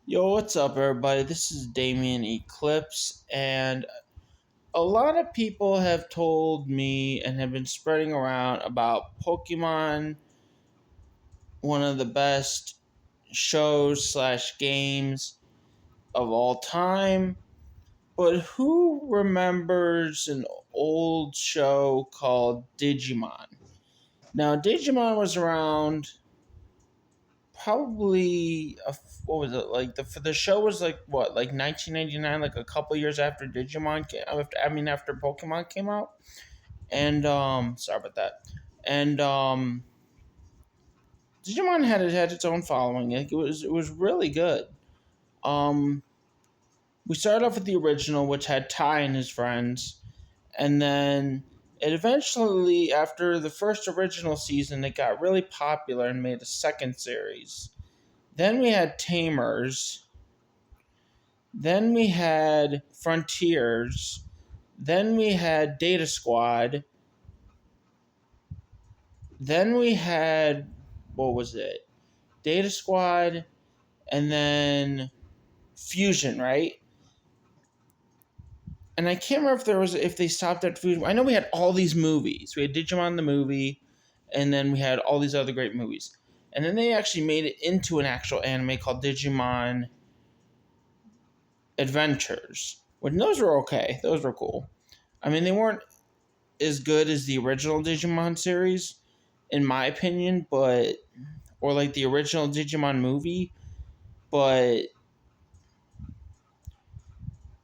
Yo, what's up, everybody? This is Damien Eclipse, and a lot of people have told me and have been spreading around about Pokemon, one of the best shows slash games of all time. But who remembers an old show called Digimon? Now, Digimon was around probably what was it like the show was like what, like 1999, like a couple years after after Pokemon came out. And sorry about that. And Digimon had its own following. Like, it was really good. um we started off with the original, which had Ty and his friends, and then it eventually, after the first original season, it got really popular and made a second series. Then we had Tamers. Then we had Frontiers. Then we had Data Squad. Then we had, what was it? Data Squad, and then Fusion, right? And I can't remember if they stopped at Fusion. I know we had all these movies. We had Digimon the movie, and then we had all these other great movies. And then they actually made it into an actual anime called Digimon Adventures. When those were okay. Those were cool. I mean, they weren't as good as the original Digimon series, in my opinion, but or like the original Digimon movie, but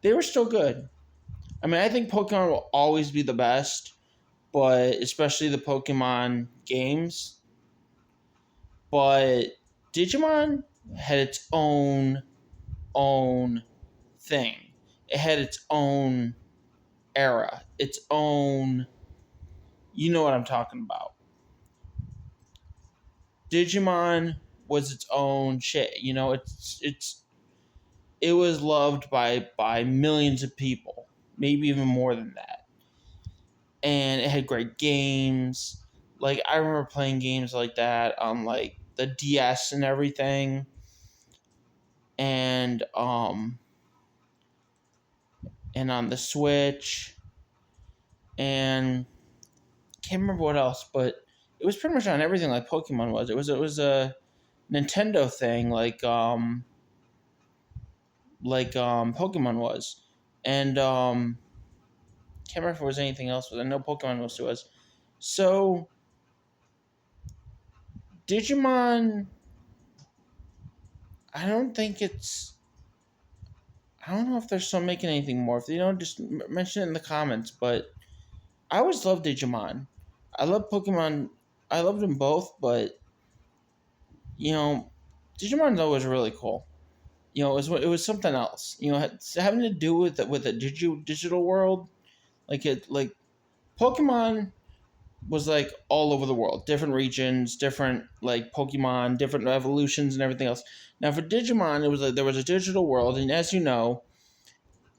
they were still good. I mean, I think Pokemon will always be the best, but especially the Pokemon games. But Digimon had its own thing. It had its own era, its own. You know what I'm talking about. Digimon was its own shit. You know, it was loved by millions of people, maybe even more than that. And it had great games. Like, I remember playing games like that on like the DS and everything. And and on the Switch, and can't remember what else, but it was pretty much on everything like Pokemon was. It was a Nintendo thing, Pokemon was. And can't remember if it was anything else, but I know Pokemon was to us. So Digimon, I don't think it's. I don't know if they're still making anything more. If they don't, just mention it in the comments. But I always loved Digimon. I love Pokemon. I loved them both, but you know, Digimon though was really cool. You know, it was something else. You know, having to do with a digital world, like Pokemon was like all over the world, different regions, different like Pokemon, different evolutions and everything else. Now for Digimon, it was like there was a digital world, and as you know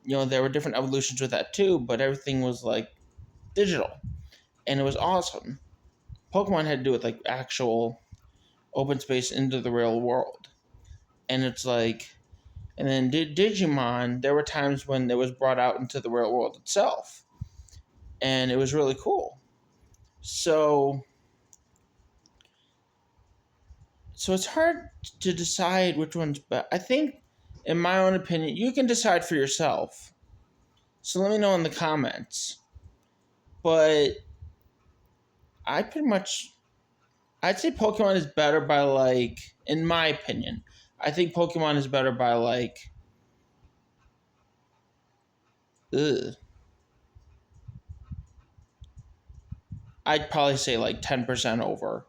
there were different evolutions with that too, but everything was like digital, and it was awesome. Pokemon had to do with like actual open space into the real world, and it's like, and then Digimon, there were times when it was brought out into the real world itself, and it was really cool. So so it's hard to decide which one's best. I think, in my own opinion, you can decide for yourself. So let me know in the comments. But I pretty much, I'd say Pokemon is better by like, in my opinion, I think Pokemon is better by like, ugh, I'd probably say like 10% over,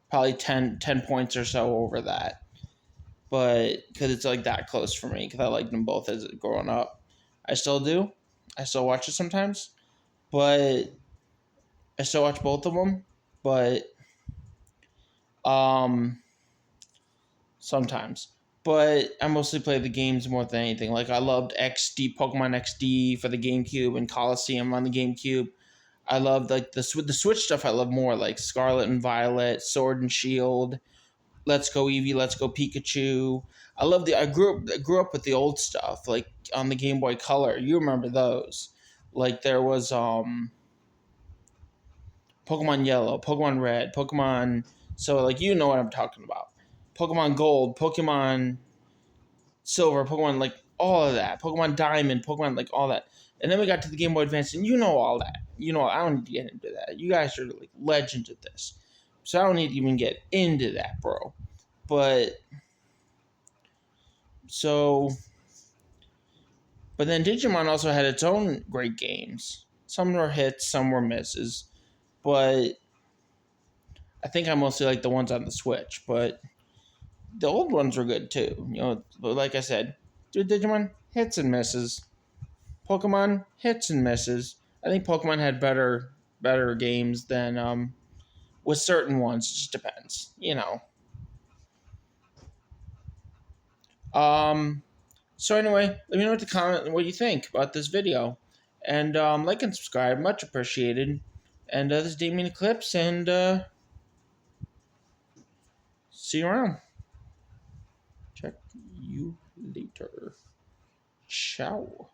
probably 10 points or so over that. But because it's like that close for me, because I liked them both as growing up. I still do. I still watch it sometimes, but I still watch both of them. But um, sometimes. But I mostly play the games more than anything. Like, I loved Pokemon XD for the GameCube, and Coliseum on the GameCube. I loved like the Switch stuff. I love more like Scarlet and Violet, Sword and Shield, Let's Go Eevee, Let's Go Pikachu. I love the. I grew up with the old stuff, like on the Game Boy Color. You remember those? Like there was Pokemon Yellow, Pokemon Red, Pokemon. So like you know what I'm talking about. Pokemon Gold, Pokemon Silver, Pokemon like all of that. Pokemon Diamond, Pokemon like all that. And then we got to the Game Boy Advance, and you know all that. You know I don't need to get into that. You guys are like legends at this, so I don't need to even get into that, bro. But so, but then Digimon also had its own great games. Some were hits, some were misses, but I think I mostly like the ones on the Switch. But the old ones were good too. You know, but like I said, dude, Digimon hits and misses. Pokemon hits and misses. I think Pokemon had better games than with certain ones. It just depends, you know. Um. So anyway, let me know what the comment what you think about this video, and like and subscribe, much appreciated. And this is Damien Eclipse, and see you around. Check you later. Ciao.